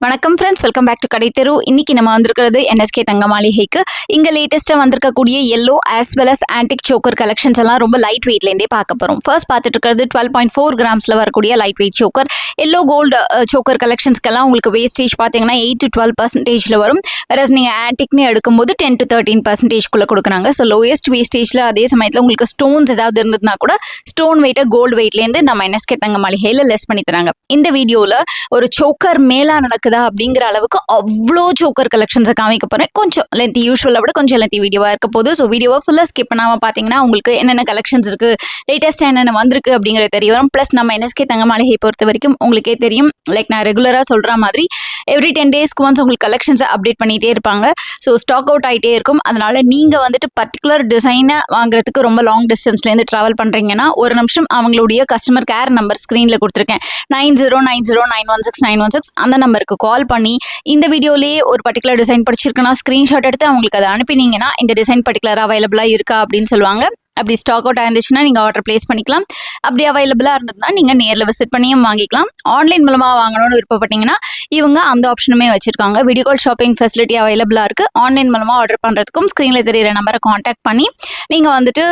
வணக்கம் friends, welcome back to கடை தெரு. இன்னைக்கு நம்ம வந்திருக்கிறது என்எஸ்கே தங்க மாளிகைக்கு. இங்கே லேட்டஸ்ட்டாக வந்திருக்கக்கூடிய yellow as well as antique choker collections எல்லாம் ரொம்ப லைட் வெயிட்லேருந்தே பார்க்க போகிறோம். ஃபர்ஸ்ட் பார்த்துட்டு இருக்கிறது 12.4 கிராம்ஸில் வரக்கூடிய light weight choker. Yellow gold choker கலெக்ஷன்ஸ்க்கெல்லாம் உங்களுக்கு வேஸ்டேஜ் பார்த்தீங்கன்னா 8 to 12% வரும். வேறஸ் நீங்கள் ஆன்டிக்னு எடுக்கும்போது 10 to 13% கொடுக்குறாங்க. ஸோ லோயஸ்ட் வேஸ்டேஜில் அதே சமயத்தில் உங்களுக்கு ஸ்டோன்ஸ் ஏதாவது இருந்ததுன்னா கூட ஸ்டோன் வெயிட்டை கோல்டு வெயிட்லேருந்து நம்ம என்எஸ்கே தங்க மாளிகையில் லெஸ் பண்ணி தராங்க. இந்த வீடியோவில் ஒரு சோக்கர் மேலாக நடக்குதா அப்படிங்கிற அளவுக்கு அவ்வளோ சோக்கர் கலெக்ஷன்ஸை காமிக்க போகிறேன். கொஞ்சம் லென்த்தி, யூஸ்வலை விட கொஞ்சம் லென்த்தி வீடியோவாக இருக்க போது. ஸோ வீடியோவை ஃபுல்லாக ஸ்கிப் பண்ணாமல் பார்த்தீங்கன்னா உங்களுக்கு என்னென்ன கலெக்ஷன்ஸ் இருக்குது, லேட்டஸ்ட்டாக என்னென்ன வந்திருக்கு அப்படிங்கிறது தெரிய வரும். ப்ளஸ் நம்ம என்எஸ்கே தங்க மாளிகை பொறுத்த வரைக்கும் உங்களுக்கே தெரியும், லைக் நான் ரெகுலராக சொல்கிற மாதிரி எவ்ரி 10 daysக்கு ஒன்ஸ் உங்களுக்கு கலெக்ஷன்ஸை அப்டேட் பண்ணிகிட்டே இருப்பாங்க. ஸோ ஸ்டாக் அவுட் ஆகிட்டே இருக்கும். அதனால் நீங்கள் வந்துட்டு பர்டிகுலர் டிசைனை வாங்குறதுக்கு ரொம்ப லாங் டிஸ்டன்ஸ்லேருந்து ட்ராவல் பண்ணுறீங்கன்னா ஒரு நிமிஷம் அவங்களுடைய கஸ்டமர் கேர் நம்பர் ஸ்க்ரீனில் கொடுத்துருக்கேன், 9090916916 அந்த நம்பருக்கு கால் பண்ணி இந்த வீடியோலேயே ஒரு பர்டிகுலர் டிசைன் படிச்சிருக்குன்னா ஸ்க்ரீன்ஷாட் எடுத்து அவங்களுக்கு அதை அனுப்பினீங்கன்னா இந்த டிசைன் பர்டிகுலராக அவைலபிளாக இருக்கா அப்படின்னு சொல்லுவாங்க. அப்படி ஸ்டாக் அவுட் ஆயிருந்துச்சுன்னா நீங்கள் ஆர்டர் பிளேஸ் பண்ணிக்கலாம். அப்படி அவைலபிளாக இருந்ததுன்னா நீங்கள் நேரில் விசிட் பண்ணியும் வாங்கிக்கலாம். ஆன்லைன் மூலமாக வாங்கணும்னு விருப்பப்பட்டீங்கன்னா இவங்க அந்த ஆப்ஷனுமே வச்சுருக்காங்க. வீடியோ கால் ஷாப்பிங் ஃபெசிலிட்டி அவைலபிளாக இருக்குது. ஆன்லைன் மூலமாக ஆர்டர் பண்ணுறதுக்கும் ஸ்க்ரீனில் தெரியிற நம்பரை காண்டாக்ட் பண்ணி நீங்கள் வந்துட்டு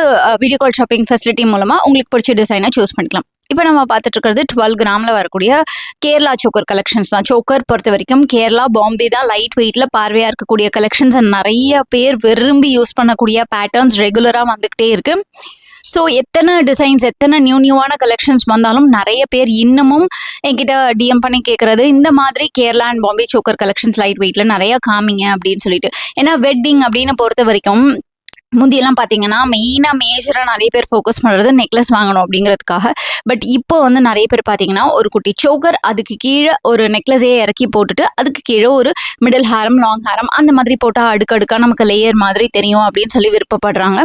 வீடியோ கால் ஷாப்பிங் ஃபெசிலிட்டி மூலமாக உங்களுக்கு பிடிச்ச டிசைனை சூஸ் பண்ணிக்கலாம். இப்போ நம்ம பார்த்துட்டு இருக்கிறது 12 கிராமில் வரக்கூடிய கேரளா சோக்கர் கலெக்ஷன்ஸ் தான். சோக்கர் பொறுத்த வரைக்கும் கேரளா, பாம்பே தான் லைட் வெயிட்டில் பார்வையாக இருக்கக்கூடிய கலெக்ஷன்ஸ். நிறைய பேர் விரும்பி யூஸ் பண்ணக்கூடிய பேட்டர்ன்ஸ் ரெகுலராக வந்துக்கிட்டே இருக்குது. ஸோ எத்தனை டிசைன்ஸ், எத்தனை நியூவான கலெக்ஷன்ஸ் வந்தாலும் நிறைய பேர் இன்னமும் என்கிட்ட டிஎம் பண்ணி கேட்குறது இந்த மாதிரி Kerala and Bombay choker collections light வெயிட்டில் நிறையா காமிங்க அப்படின்னு சொல்லிட்டு. ஏன்னா வெட்டிங் அப்படின்னு பொறுத்த வரைக்கும் முந்தியெல்லாம் பார்த்தீங்கன்னா மெயினாக மேஜராக நிறைய பேர் ஃபோக்கஸ் பண்ணுறது நெக்லஸ் வாங்கணும் அப்படிங்கிறதுக்காக. பட் இப்போ வந்து நிறைய பேர் பார்த்தீங்கன்னா ஒரு குட்டி சோக்கர், அதுக்கு கீழே ஒரு நெக்லஸே இறக்கி போட்டுட்டு அதுக்கு கீழே ஒரு மிடில் ஹாரம், லாங் ஹாரம் அந்த மாதிரி போட்டால் அடுக்கடுக்காக நமக்கு லேயர் மாதிரி தெரியும் அப்படின்னு சொல்லி விருப்பப்படுறாங்க.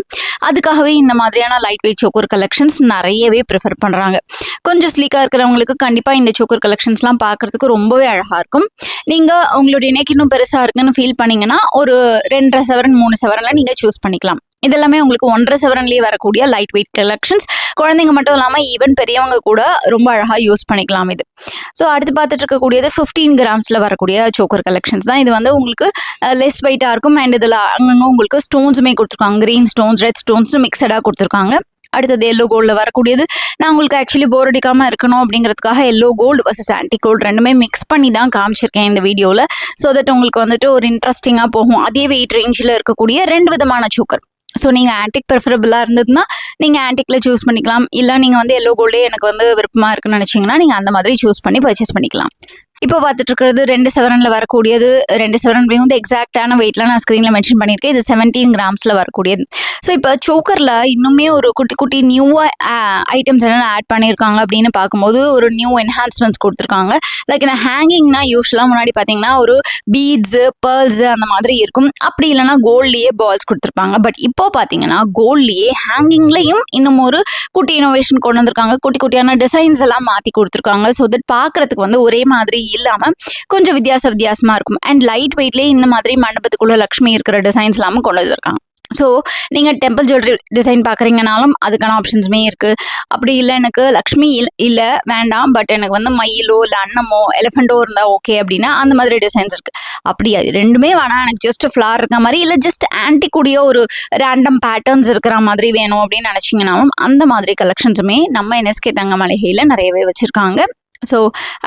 அதுக்காகவே இந்த மாதிரியான லைட் வெயிட் சோக்கர் கலெக்ஷன்ஸ் நிறையவே ப்ரிஃபர் பண்ணுறாங்க. கொஞ்சம் ஸ்லீக்காக இருக்கிறவங்களுக்கு கண்டிப்பாக இந்த சோக்கர் கலெக்ஷன்ஸ்லாம் பார்க்குறதுக்கு ரொம்பவே அழகாக இருக்கும். நீங்கள் உங்களுடைய நெக் இன்னும் பெருசாக இருக்குன்னு ஃபீல் பண்ணிங்கன்னா ஒரு 2.5 சவரன் 3 சவரனில் நீங்கள் சூஸ் பண்ணிக்கலாம். இதெல்லாமே உங்களுக்கு 1.5 சவரன்லேயே வரக்கூடிய லைட் வெயிட் கலெக்ஷன்ஸ். குழந்தைங்க மட்டும் இல்லாமல் ஈவன் பெரியவங்க கூட ரொம்ப அழகாக யூஸ் பண்ணிக்கலாம் இது. ஸோ அடுத்து பார்த்துட்டு இருக்கக்கூடியது 15 கிராம்ஸில் வரக்கூடிய சோக்கர் கலெக்ஷன்ஸ் தான். இது வந்து உங்களுக்கு லெஸ் வெயிட்டாக இருக்கும். அண்ட் இதில் அங்கங்கே உங்களுக்கு ஸ்டோன்ஸுமே கொடுத்துருக்காங்க. க்ரீன் ஸ்டோன்ஸ், ரெட் ஸ்டோன்ஸ் மிக்சடாக கொடுத்துருக்காங்க. அடுத்தது எல்லோ கோல்டில் வரக்கூடியது. நான் உங்களுக்கு ஆக்சுவலி போர் அடிக்காமல் இருக்கணும் அப்படிங்கிறதுக்காக yellow gold versus antique gold ரெண்டுமே மிக்ஸ் பண்ணி தான் காமிச்சிருக்கேன் இந்த வீடியோவில். ஸோ தட் உங்களுக்கு வந்துட்டு ஒரு இன்ட்ரெஸ்டிங்காக போகும். அதே வெயிட் ரேஞ்சில் இருக்கக்கூடிய 2 விதமான சோக்கர். ஸோ நீங்கள் ஆன்டிக் ப்ரிஃபரபிளாக இருந்ததுன்னா நீங்கள் ஆன்டிக்கில் சூஸ் பண்ணிக்கலாம். இல்லை நீங்கள் வந்து எல்லோ கோல்டே எனக்கு வந்து விருப்பமாக இருக்குன்னு நினச்சிங்கன்னா நீங்கள் அந்த மாதிரி சூஸ் பண்ணி பர்ச்சேஸ் பண்ணிக்கலாம். இப்போ பார்த்துட்டு இருக்கிறது 2 சவரனில் வரக்கூடியது. 2 சவரன் வந்து எக்ஸாக்டான வெயிட்லாம் நான் ஸ்க்ரீனில் மென்ஷன் பண்ணியிருக்கேன். இது 17 கிராம்ஸில் வரக்கூடியது. ஸோ இப்போ சோக்கரில் இன்னுமே ஒரு குட்டி குட்டி நியூவாக ஐட்டம்ஸ் என்னென்ன ஆட் பண்ணியிருக்காங்க அப்படின்னு பார்க்கும்போது ஒரு நியூ என்ஹான்ஸ்மெண்ட்ஸ் கொடுத்துருக்காங்க. லைக் இந்த ஹேங்கிங்னா யூஸ்வலாக முன்னாடி பார்த்தீங்கன்னா ஒரு பீட்ஸு, பேர்ல்ஸு அந்த மாதிரி இருக்கும். அப்படி இல்லைனா கோல்ட்லேயே பால்ஸ் கொடுத்துருப்பாங்க. பட் இப்போ பார்த்தீங்கன்னா கோல்ட்லேயே ஹேங்கிங்லேயும் இன்னும் ஒரு குட்டி இனோவேஷன் கொண்டு வந்திருக்காங்க. குட்டி குட்டியான டிசைன்ஸ் எல்லாம் மாற்றி கொடுத்துருக்காங்க. ஸோ தட் பார்க்குறதுக்கு வந்து ஒரே மாதிரி இல்லாமல் கொஞ்சம் வித்தியாசமாக இருக்கும். அண்ட் லைட் வெயிட்லேயே இந்த மாதிரி மண்டபத்துக்குள்ள லக்ஷ்மி இருக்கிற டிசைன்ஸ் எல்லாமே கொண்டு வந்திருக்காங்க. ஸோ நீங்கள் டெம்பிள் ஜுவல்லரி டிசைன் பார்க்குறீங்கனாலும் அதுக்கான ஆப்ஷன்ஸுமே இருக்குது. அப்படி இல்லை எனக்கு லக்ஷ்மி இல்லை வேண்டாம், பட் எனக்கு வந்து மயிலோ இல்லை அன்னமோ எலிஃபெண்ட்டோ இருந்தால் ஓகே அப்படின்னா அந்த மாதிரி டிசைன்ஸ் இருக்குது. அப்படி அது ரெண்டுமே வேணாம், எனக்கு ஜஸ்ட் ஃப்ளார் இருக்க மாதிரி இல்லை ஜஸ்ட் ஆன்டிக்குடைய ஒரு ரேண்டம் பேட்டர்ன்ஸ் இருக்கிற மாதிரி வேணும் அப்படின்னு நினச்சிங்கனாலும் அந்த மாதிரி கலெக்ஷன்ஸுமே நம்ம என்எஸ்கே தங்க மாளிகையில் நிறையவே வச்சுருக்காங்க. ஸோ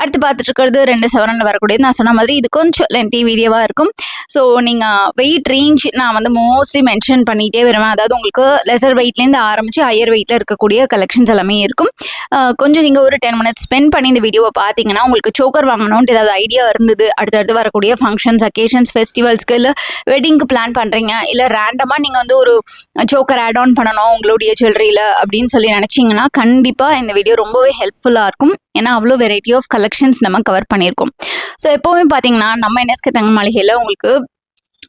அடுத்து பார்த்துட்டு இருக்கிறது 2 சவரனில் வரக்கூடியது. நான் சொன்ன மாதிரி இது கொஞ்சம் லென்த்தி வீடியோவாக இருக்கும். ஸோ நீங்கள் வெயிட் ரேஞ்ச் நான் வந்து மோஸ்ட்லி மென்ஷன் பண்ணிகிட்டே வருவேன். அதாவது உங்களுக்கு லெசர் வெயிட்லேருந்து ஆரம்பித்து ஹையர் வெயிட்டில் இருக்கக்கூடிய கலெக்ஷன்ஸ் எல்லாமே இருக்கும். கொஞ்சம் நீங்கள் ஒரு 10 minutes ஸ்பெண்ட் பண்ணி இந்த வீடியோவை பார்த்தீங்கன்னா உங்களுக்கு சோக்கர் வாங்கணுன்ட்டு ஏதாவது ஐடியா இருந்தது, அடுத்தடுத்து வரக்கூடிய ஃபங்க்ஷன்ஸ், அக்கேஷன்ஸ், ஃபெஸ்டிவல்ஸ்க்கு இல்லை வெட்டிங்க்கு பிளான் பண்ணுறீங்க, இல்லை ரேண்டமாக நீங்கள் வந்து ஒரு சோக்கர் ஆட் ஆன் பண்ணணும் உங்களுடைய ஜுவல்லரியில் அப்படின்னு சொல்லி நினச்சிங்கன்னா கண்டிப்பாக இந்த வீடியோ ரொம்பவே ஹெல்ப்ஃபுல்லாக இருக்கும். ஏன்னா அவ்வளோ வெரைட்டி ஆஃப் கலெக்ஷன்ஸ் நம்ம கவர் பண்ணியிருக்கோம். ஸோ எப்போவுமே பார்த்தீங்கன்னா நம்ம என்எஸ்கே தங்க மாளிகையில் உங்களுக்கு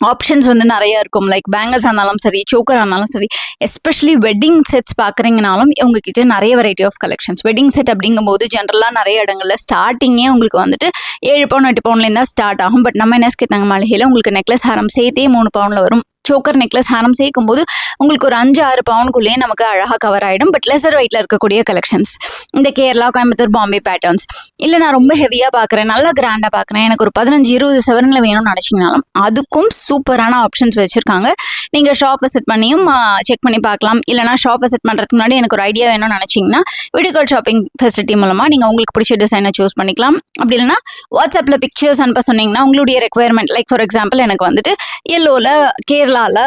ஆப்ஷன்ஸ் வந்து நிறையா இருக்கும். லைக் பேங்கிள்ஸ் ஆனாலும் சரி, சோக்கர் ஆனாலும் சரி, எஸ்பெஷலி வெட்டிங் செட்ஸ் பார்க்குறீங்கனாலும் உங்ககிட்ட நிறைய variety of collections. Wedding set அப்படிங்கும்போது ஜென்ரலாக நிறைய இடங்களில் ஸ்டார்டிங்கே உங்களுக்கு வந்துட்டு 7 பவுன் 8 பவுன்லேருந்து தான் ஸ்டார்ட் ஆகும். பட் நம்ம என்எஸ்கே தங்க மாளிகையில் உங்களுக்கு நெக்லஸ் ஹாரம் சேர்த்தே 3 பவுனில் வரும், சோக்கர் நெக்லஸ் ஹாரம் சேர்க்கும்போது உங்களுக்கு ஒரு 5-6 பவுனுக்குள்ளேயே நமக்கு அழகாக கவர் ஆகிடும். பட் லெசர் வெயிட்டில் இருக்கக்கூடிய கலெக்ஷன்ஸ் இந்த கேரளா, கோயம்புத்தூர், பாம்பே பேட்டர்ன்ஸ் இல்லை நான் ரொம்ப ஹெவியாக பார்க்குறேன், நல்லா கிராண்டாக பார்க்குறேன், எனக்கு ஒரு 15-20 சவரனில் வேணும்னு நினச்சிங்கனாலும் அதுக்கும் சூப்பரான ஆப்ஷன்ஸ் வச்சுருக்காங்க. நீங்கள் ஷாப் விசிட் பண்ணியும் செக் பண்ணி பார்க்கலாம். இல்லைனா ஷாப் விசிட் பண்ணுறதுக்கு முன்னாடி எனக்கு ஒரு ஐடியா வேணும்னு நினச்சிங்கன்னா வீடியோ கால் ஷாப்பிங் ஃபெசிலிட்டி மூலமாக நீங்கள் உங்களுக்கு பிடிச்ச டிசைனை சூஸ் பண்ணிக்கலாம். அப்படி இல்லைனா வாட்ஸ்அப்பில் பிக்சர்ஸ் அனுப்ப சொன்னீங்கன்னா உங்களுடைய ரெக்குவயர்மெண்ட், லைக் ஃபார் எக்ஸாம்பிள் எனக்கு வந்துட்டு எல்லோவில் கேரளாவில்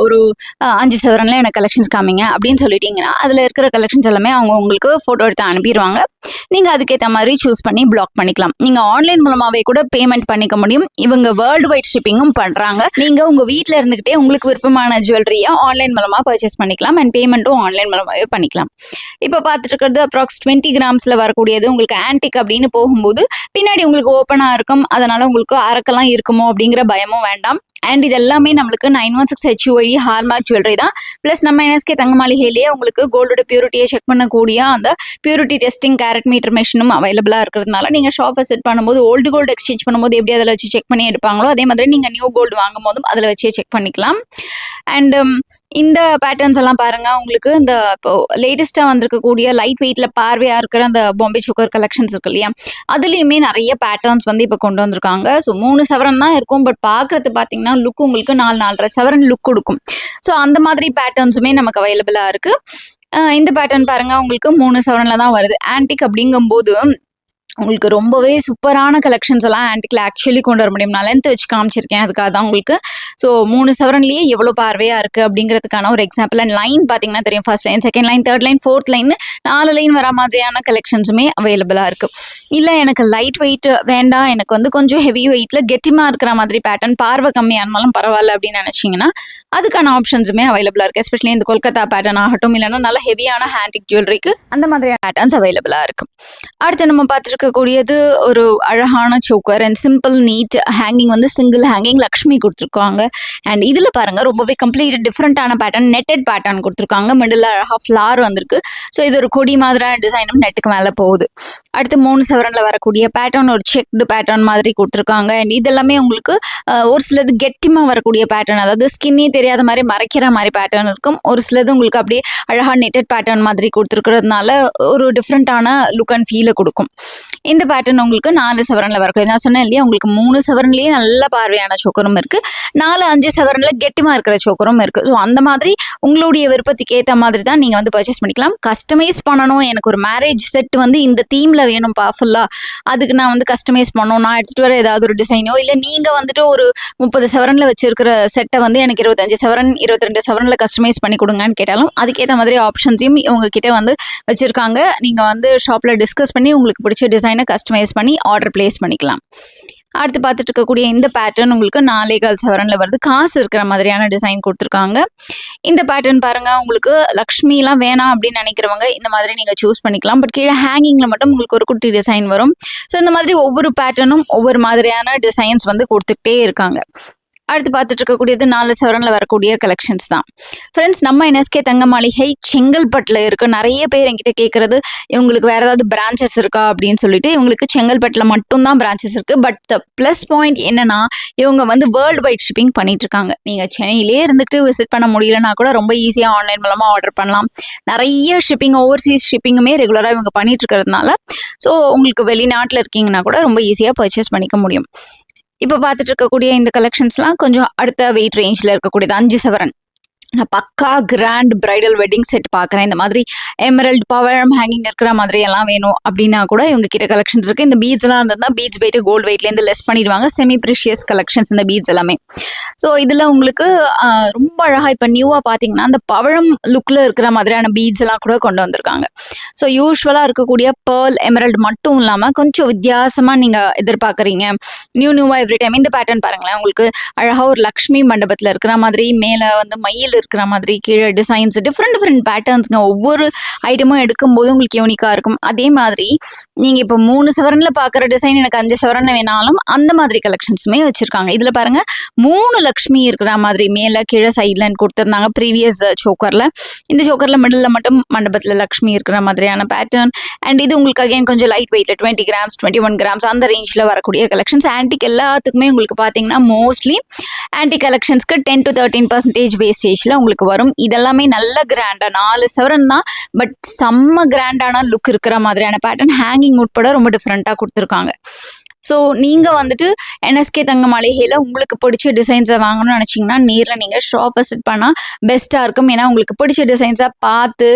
ஒரு 5 சவரனில் எனக்கு கலெக்ஷன்ஸ் காமிங்க அப்படின்னு சொல்லிட்டீங்கன்னா அதில் இருக்கிற கலெக்ஷன்ஸ் எல்லாமே அவங்க உங்களுக்கு ஃபோட்டோ எடுத்து அனுப்பிடுவாங்க. நீங்கள் அதுக்கேற்ற மாதிரி சூஸ் பண்ணி பிளாக் பண்ணிக்கலாம். நீங்கள் ஆன்லைன் மூலமாகவே கூட பேமெண்ட் பண்ணிக்க முடியும். இவங்க வேர்ல்டு வைட் ஷிப்பிங்கும் பண்ணுறாங்க. நீங்கள் உங்கள் வீட்டில் இருந்துக்கிட்டே உங்களுக்கு விருப்பமான ஜுவல்லரியை ஆன்லைன் மூலமாக பர்ச்சேஸ் பண்ணிக்கலாம் அண்ட் பேமெண்ட்டும் ஆன்லைன் மூலமாகவே பண்ணிக்கலாம். இப்போ பார்த்துட்டு இருக்கிறது அப்ராக்ஸ் 20 கிராம்ஸில் வரக்கூடியது. உங்களுக்கு ஆன்டிக் அப்படின்னு போகும்போது பின்னாடி உங்களுக்கு ஓப்பனாக இருக்கும், அதனால் உங்களுக்கு அரக்கெல்லாம் இருக்குமோ அப்படிங்கிற பயமும் வேண்டாம். அண்ட் இது எல்லாமே நம்மளுக்கு 916 HUID ஹால்மார்க் ஜுவல்லரி தான். ப்ளஸ் நம்ம NSK தங்க மாளிகையிலேயே உங்களுக்கு கோல்டோட பியூரிட்டியை செக் பண்ணக்கூடிய அந்த பியூரிட்டி டெஸ்டிங் கேரட் மீட்டர் மிஷினும் அவைலபிளாக இருக்கிறதுனால நீங்கள் ஷாப் விசிட் பண்ணும்போது ஓல்டு கோல்டு எக்ஸ்சேஞ்ச் பண்ணும்போது எப்படி அதில் வச்சு செக் பண்ணி எடுப்பாங்களோ அதே மாதிரி நீங்கள் நியூ கோல்டு வாங்கும் போதும் அதில் வச்சே செக் பண்ணிக்கலாம். அண்ட் இந்த பேட்டர்ன்ஸ் எல்லாம் பாருங்கள், உங்களுக்கு இந்த இப்போ லேட்டஸ்ட்டாக வந்திருக்கக்கூடிய லைட் வெயிட்டில் பார்வையாக இருக்கிற அந்த பாம்பே சோக்கர் கலெக்ஷன்ஸ் இருக்கு இல்லையா, அதுலேயுமே நிறைய பேட்டர்ன்ஸ் வந்து இப்போ கொண்டு வந்திருக்காங்க. ஸோ 3 சவரன் தான் இருக்கும், பட் பார்க்குறது பார்த்தீங்கன்னா லுக் உங்களுக்கு 4-4.5 சவரன் லுக் கொடுக்கும். ஸோ அந்த மாதிரி பேட்டர்ன்ஸுமே நமக்கு அவைலபிளாக இருக்குது. இந்த பேட்டர்ன் பாருங்கள், உங்களுக்கு 3 சவரனில் தான் வருது. ஆன்டிக் அப்படிங்கும்போது உங்களுக்கு ரொம்பவே சூப்பரான கலெக்ஷன்ஸ் எல்லாம் ஆன்டிக்கில் ஆக்சுவலி கொண்டு வர முடியும். நான் லென்த் வச்சு காமிச்சிருக்கேன் அதுக்காக தான் உங்களுக்கு. ஸோ 3 சவரன்லேயே எவ்வளோ பார்வையாக இருக்குது அப்படிங்கிறதுக்கான ஒரு எக்ஸாம்பிள். அண்ட் லைன் பார்த்தீங்கன்னா தெரியும், first line, second line, third line, fourth line, 4 line வர மாதிரியான கலெக்ஷன்ஸுமே அவைலபிளாக இருக்குது. இல்லை எனக்கு லைட் வெயிட் வேண்டாம், எனக்கு வந்து கொஞ்சம் ஹெவி வெயிட்டில் கெட்டிமாக இருக்கிற மாதிரி பேட்டர்ன், பார்வை கம்மியாக இருந்தாலும் பரவாயில்ல அப்படின்னு நினச்சிங்கன்னா அதுக்கான ஆப்ஷன்ஸுமே அவைலபிளாக இருக்குது. எஸ்பெஷலி இந்த கொல்கத்தா பேட்டர்ன் ஆகட்டும், இல்லைன்னா நல்ல ஹெவியான ஹேண்டிக் ஜுவல்லரிக்கு அந்த மாதிரியான பேட்டர்ன்ஸ் அவைலபிளாக இருக்குது. அடுத்து நம்ம பார்த்துருக்கக்கூடியது ஒரு அழகான choker and simple neat hanging, வந்து சிங்கிள் ஹேங்கிங் லக்ஷ்மி கொடுத்துருக்காங்க. அண்ட் இதில் பாருங்கள் ரொம்பவே கம்ப்ளீட் டிஃப்ரெண்ட்டான பேட்டர்ன், நெட்டட் பேட்டர்ன் கொடுத்துருக்காங்க. மிடில் அழகாக ஃப்ளார் வந்திருக்கு. ஸோ இது ஒரு கொடி மாதிரியான டிசைனும் நெட்டுக்கு மேலே போகுது. அடுத்து 3 சவரனில் வரக்கூடிய பேட்டர்ன் ஒரு செக்டு பேட்டர்ன் மாதிரி கொடுத்துருக்காங்க. அண்ட் இதெல்லாமே உங்களுக்கு ஒரு சிலது கெட்டிமாக வரக்கூடிய பேட்டர்ன், அதாவது ஸ்கின்னே தெரியாத மாதிரி மறைக்கிற மாதிரி பேட்டர்ன் இருக்கும். ஒரு சிலது உங்களுக்கு அப்படியே அழகாக நெட்டட் பேட்டர்ன் மாதிரி கொடுத்துருக்கிறதுனால ஒரு டிஃப்ரெண்ட்டான லுக் அண்ட் ஃபீலை கொடுக்கும். இந்த பேட்டர்ன் உங்களுக்கு 4 சவரனில் வரக்கூடிய, நான் சொன்னேன் இல்லையா உங்களுக்கு 3 சவரன்லேயே நல்ல பார்வையான சோக்கரும் இருக்குது, 4-5 சவரனில் கெட்டிமாக இருக்கிற சோக்கரும் இருக்குது. ஸோ அந்த மாதிரி உங்களுடைய விருப்பத்துக்கு ஏற்ற மாதிரி தான் நீங்கள் வந்து பர்ச்சேஸ் பண்ணிக்கலாம். கஸ்டமைஸ் பண்ணணும், எனக்கு ஒரு மேரேஜ் செட் வந்து இந்த தீமில் வேணும்ப்பா ஃபுல்லாக, அதுக்கு நான் வந்து கஸ்டமைஸ் பண்ணணும், நான் எடுத்துகிட்டு வர ஏதாவது ஒரு டிசைனோ, இல்லை நீங்கள் வந்துட்டு ஒரு 30 சவரனில் வச்சுருக்கிற செட்டை வந்து எனக்கு 25 சவரன் 22 சவரனில் கஸ்டமைஸ் பண்ணி கொடுங்கன்னு கேட்டாலும் அதுக்கேற்ற மாதிரி ஆப்ஷன்ஸையும் இவங்ககிட்ட வந்து வச்சுருக்காங்க. நீங்கள் வந்து ஷாப்பில் டிஸ்கஸ் பண்ணி உங்களுக்கு பிடிச்ச டிசைனை கஸ்டமைஸ் பண்ணி ஆர்டர் பிளேஸ் பண்ணிக்கலாம். அடுத்து பார்த்துட்டு இருக்கக்கூடிய இந்த பேட்டர்ன் உங்களுக்கு 4.25 சவரனில் வருது. காசு இருக்கிற மாதிரியான டிசைன் கொடுத்துருக்காங்க. இந்த பேட்டர்ன் பாருங்கள், உங்களுக்கு லக்ஷ்மிலாம் வேணாம் அப்படின்னு நினைக்கிறவங்க இந்த மாதிரி நீங்கள் சூஸ் பண்ணிக்கலாம். பட் கீழே ஹேங்கிங்கில் மட்டும் உங்களுக்கு ஒரு குட்டி டிசைன் வரும். ஸோ இந்த மாதிரி ஒவ்வொரு பேட்டர்னும் ஒவ்வொரு மாதிரியான டிசைன்ஸ் வந்து கொடுத்துக்கிட்டே இருக்காங்க. அடுத்து பார்த்துட்டு இருக்கக்கூடியது 4 சவரனில் வரக்கூடிய கலெக்ஷன்ஸ் தான். ஃப்ரெண்ட்ஸ், நம்ம NSK தங்க மாளிகை செங்கல்பட்டில் இருக்குது. நிறைய பேர் என்கிட்ட கேட்குறது இவங்களுக்கு வேறு ஏதாவது பிரான்ச்சஸ் இருக்கா அப்படின்னு சொல்லிட்டு. இவங்களுக்கு செங்கல்பட்டில் மட்டும்தான் பிரான்ச்சஸ் இருக்குது. பட் த ப்ளஸ் பாயிண்ட் என்னென்னா இவங்க வந்து வேர்ல்டு வைட் ஷிப்பிங் பண்ணிகிட்ருக்காங்க. நீங்கள் சென்னையிலே இருந்துட்டு விசிட் பண்ண முடியலன்னா கூட ரொம்ப ஈஸியாக ஆன்லைன் மூலமாக ஆர்டர் பண்ணலாம். நிறைய ஷிப்பிங், ஓவர்சீஸ் ஷிப்பிங்குமே ரெகுலராக இவங்க பண்ணிகிட்ருக்கிறதுனால ஸோ உங்களுக்கு வெளிநாட்டில் இருக்கீங்கன்னா கூட ரொம்ப ஈஸியாக பர்ச்சேஸ் பண்ணிக்க முடியும். இப்போ பார்த்துட்டு இருக்கக்கூடிய இந்த கலெக்ஷன்ஸ்லாம் கொஞ்சம் அடுத்த வெயிட் ரேஞ்சில் இருக்கக்கூடியது. 5 சவரன் நான் பக்கா கிராண்ட் பிரைடல் வெட்டிங் செட் பார்க்குறேன். இந்த மாதிரி எமரல்ட் பவழம் ஹேங்கிங் இருக்கிற மாதிரி எல்லாம் வேணும் அப்படின்னா கூட இவங்க கிட்ட கலெக்ஷன்ஸ் இருக்குது. இந்த பீட்ஸ்லாம் இருந்ததுன்னா பீட்ஸ் வெயிட்டு கோல்டு வெயிட்லேருந்து லெஸ் பண்ணிடுவாங்க. செமி ப்ரிஷியஸ் கலெக்ஷன்ஸ் இந்த பீட்ஸ் எல்லாமே. ஸோ இதில் உங்களுக்கு ரொம்ப அழகாக இப்போ நியூவாக பார்த்தீங்கன்னா அந்த பவழம் லுக்கில் இருக்கிற மாதிரியான பீட்ஸ் எல்லாம் கூட கொண்டு வந்திருக்காங்க. ஸோ யூஸ்வலாக இருக்கக்கூடிய பேர்ல் எமரல்ட் மட்டும் இல்லாமல் கொஞ்சம் வித்தியாசமாக நீங்கள் எதிர்பார்க்குறீங்க, நியூவாக எவ்ரி டைம். இந்த பேட்டர்ன் பாருங்களேன், உங்களுக்கு அழகாக ஒரு லக்ஷ்மி மண்டபத்தில் இருக்கிற மாதிரி, மேலே வந்து மயில் இருக்கிற மாதிரி, கீழே டிசைன்ஸ், டிஃப்ரெண்ட் பேட்டர்ன்ஸ்ங்க. ஒவ்வொரு ஐட்டமும் எடுக்கும்போது உங்களுக்கு யூனிக்காக இருக்கும். அதே மாதிரி நீங்கள் இப்போ 3 சவரனில் பார்க்குற டிசைன் எனக்கு 5 சவரனில் வேணாலும் அந்த மாதிரி கலெக்ஷன்ஸுமே வச்சுருக்காங்க. இதில் பாருங்கள் 3 லக்ஷ்மி இருக்கிற மாதிரி மேலே கீழே சைட்லைன் கொடுத்துருந்தாங்க ப்ரீவியஸ் சோக்கரில். இந்த சோக்கரில் மிடில் மட்டும் மண்டபத்தில் லக்ஷ்மி இருக்கிற மாதிரியான பேட்டர்ன். அண்ட் இது உங்களுக்கு அகைன் கொஞ்சம் லைட் வெயிட்டில் 20 கிராம்ஸ் 21 கிராம்ஸ் அந்த ரேஞ்சில் வரக்கூடிய கலெக்ஷன்ஸ். ஆன்டிக் எல்லாத்துக்குமே உங்களுக்கு பார்த்தீங்கன்னா மோஸ்ட்லி ஆன்டி கலெக்ஷன்ஸ்க்கு 10 to 13% வேஸ்டேஜில் உங்களுக்கு வரும். இதெல்லாமே நல்ல கிராண்டாக 4 சவரன் தான், பட் செம்ம கிராண்டான லுக் இருக்கிற மாதிரியான பேட்டர்ன், ஹேங்கிங் உட்பட ரொம்ப டிஃப்ரெண்ட்டாக கொடுத்துருக்காங்க. ஸோ நீங்கள் வந்துட்டு என்எஸ்கே தங்க மாளிகையில் உங்களுக்கு பிடிச்ச டிசைன்ஸை வாங்கணும்னு நினச்சிங்கன்னா நேரில் நீங்கள் ஷாப் விசிட் பண்ணால் பெஸ்ட்டாக இருக்கும். ஏன்னா உங்களுக்கு பிடிச்ச டிசைன்ஸை பார்த்து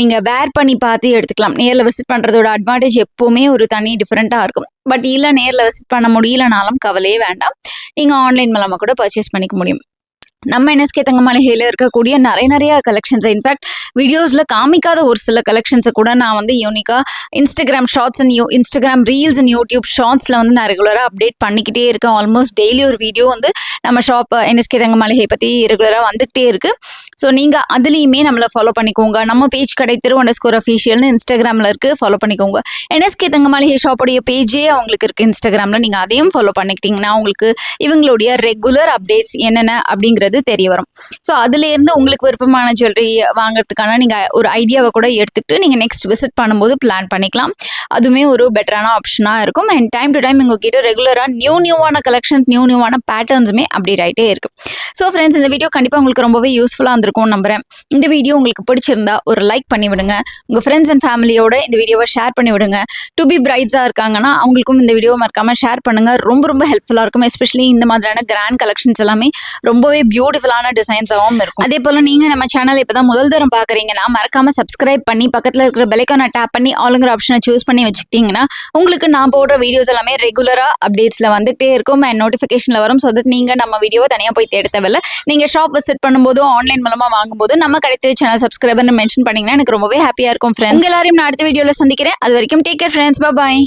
நீங்கள் வேர் பண்ணி பார்த்து எடுத்துக்கலாம். நேரில் விசிட் பண்ணுறதோட அட்வான்டேஜ் எப்போவுமே ஒரு தனி டிஃப்ரெண்ட்டாக இருக்கும். பட் இல்லை நேரில் விசிட் பண்ண முடியலனாலும் கவலையே வேண்டாம், நீங்கள் ஆன்லைன் மூலமாக கூட பர்ச்சேஸ் பண்ணிக்க முடியும். நம்ம என்எஸ்கே தங்க மாளிகையில் இருக்கக்கூடிய நிறைய கலெக்ஷன்ஸ், இன்ஃபேக்ட் வீடியோஸில் காமிக்காத ஒரு சில கலெக்ஷன்ஸை கூட நான் வந்து யூனிக்காக Instagram shorts and Instagram reels and YouTube ஷார்ட்ஸில் வந்து நான் ரெகுலராக அப்டேட் பண்ணிக்கிட்டே இருக்கேன். ஆல்மோஸ்ட் டெய்லி ஒரு வீடியோ வந்து நம்ம ஷாப் என்எஸ்கே தங்க மாளிகை பற்றி ரெகுலராக வந்துகிட்டே இருக்குது. ஸோ நீங்கள் அதுலேயுமே நம்மளை ஃபாலோ பண்ணிக்கோங்க. நம்ம பேஜ் கடை _officialனு இன்ஸ்டாகிராமில் இருக்குது, ஃபாலோ பண்ணிக்கோங்க. என்எஸ்கே தங்க மாளிகை ஷாப்போடைய பேஜே அவங்களுக்கு இருக்குது இன்ஸ்டாகிராமில், நீங்கள் அதையும் ஃபாலோ பண்ணிக்கிட்டிங்கன்னா உங்களுக்கு இவங்களுடைய ரெகுலர் அப்டேட்ஸ் என்னென்ன அப்படிங்கிறது தெரிய வரும். ஸோ அதுலேருந்து உங்களுக்கு விருப்பமான ஜுவல்லரி வாங்குறதுக்கான நீங்கள் ஒரு ஐடியாவை கூட எடுத்துக்கிட்டு நீங்கள் நெக்ஸ்ட் விசிட் பண்ணும்போது பிளான் பண்ணிக்கலாம். அதுவுமே ஒரு பெட்டரான ஆப்ஷனாக இருக்கும். அண்ட் டைம் டு டைம் உங்ககிட்ட ரெகுலராக நியூவான கலெக்ஷன்ஸ், நியூவான பேட்டர்ன்ஸுமே அப்டேட் ஆகிட்டே இருக்குது. ஸோ ஃப்ரெண்ட்ஸ், இந்த வீடியோ கண்டிப்பாக உங்களுக்கு ரொம்பவே யூஸ்ஃபுல்லாக இருந்திருக்கும்னு நம்புகிறேன். இந்த வீடியோ உங்களுக்கு பிடிச்சிருந்தா ஒரு லைக் பண்ணி விடுங்க. உங்கள் ஃப்ரெண்ட்ஸ் அண்ட் ஃபேமிலியோட இந்த வீடியோவை ஷேர் பண்ணி விடுங்க. டு பி பிரைட்ஸாக இருக்காங்கன்னா அவங்களுக்கும் இந்த வீடியோவை மறக்காமல் ஷேர் பண்ணுங்கள். ரொம்ப ஹெல்ப்ஃபுல்லாக இருக்கும். எஸ்பெஷலி இந்த மாதிரியான கிராண்ட் கலெக்ஷன்ஸ் எல்லாமே ரொம்பவே பியூட்டிஃபுல்லான டிசைன்ஸாகவும் இருக்கும். அதே போல் நீங்கள் நம்ம சேனல் இப்போ தான் முதல் தரம் பார்க்குறீங்கன்னா மறக்காமல் சப்ஸ்கிரைப் பண்ணி பக்கத்தில் இருக்கிற பெல்லைக்கானை டேப் பண்ணி ஆளுங்கிற ஆப்ஷனை சூஸ் பண்ணி வச்சுக்கிட்டிங்கன்னா உங்களுக்கு நான் போடுற வீடியோஸ் எல்லாமே ரெகுலராக அப்டேட்ஸில் வந்துகிட்டே இருக்கும் அண்ட் நோட்டிஃபிகேஷனில் வரும். ஸோ தட் நீங்கள் நம்ம வீடியோவை தனியாக போய் தேட தேவையில்லை. நீங்கள் ஷாப் விசிட் பண்ணும்போது ஆன்லைன் மூலமாக வாங்கும்போது நம்ம கிடைத்த சேனல் சப்ஸ்கிரைபர்னு மென்ஷன் பண்ணிங்கன்னா எனக்கு ரொம்பவே ஹாப்பியாக இருக்கும். ஃப்ரெண்ட்ஸ் எல்லாரையும் நான் அடுத்த வீடியோவில் சந்திக்கிறேன். அது வரைக்கும் டேக் கேர் ஃப்ரெண்ட்ஸ், பாய்.